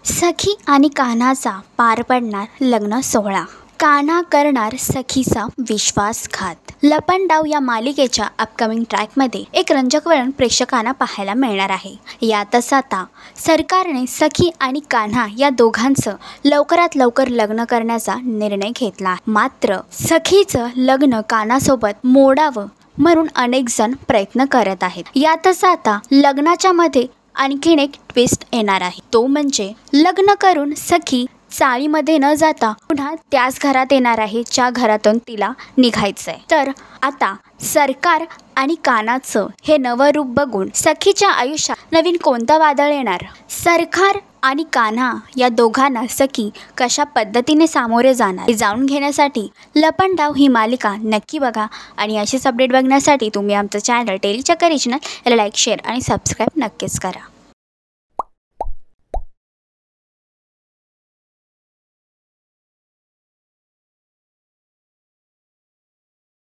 सखी आणि कान्हाचा पार पडणार लग्न सोहळा. कान्हा करणार सखीचा विश्वासघात. लपंडाव या मालिकेच्या अपकमिंग ट्रॅकमध्ये एक रंजक वळण प्रेक्षकांना पाहायला मिळणार आहे. यातच आता सरकारने सखी आणि कान्हा या दोघांचं लवकरात लवकर लग्न करण्याचा निर्णय घेतला. मात्र सखीचं लग्न कान्हासोबत मोडावं म्हणून अनेक जण प्रयत्न करत आहेत. यातच आता लग्नाच्या मध्ये आणखीन एक ट्विस्ट येणार आहे. तो म्हणजे लग्न करून सखी चाळीमध्ये न जाता पुन्हा त्याच घरात येणार आहे ज्या घरातून तिला निघायचंय. तर आता सरकार आणि कान्हाचं हे नवं रूप बघून सखीच्या आयुष्यात नवीन कोणतं वादळ येणार? सरकार आणि कान्हा या दोघांना सखी कशा पद्धतीने सामोरे जाणार हे जाणून घेण्यासाठी लपंडाव ही मालिका नक्की बघा. आणि अशीच अपडेट बघण्यासाठी तुम्ही आमचं चॅनल टेलीचक्कर रिजनल याला लाईक, शेअर आणि सबस्क्राईब नक्कीच करा.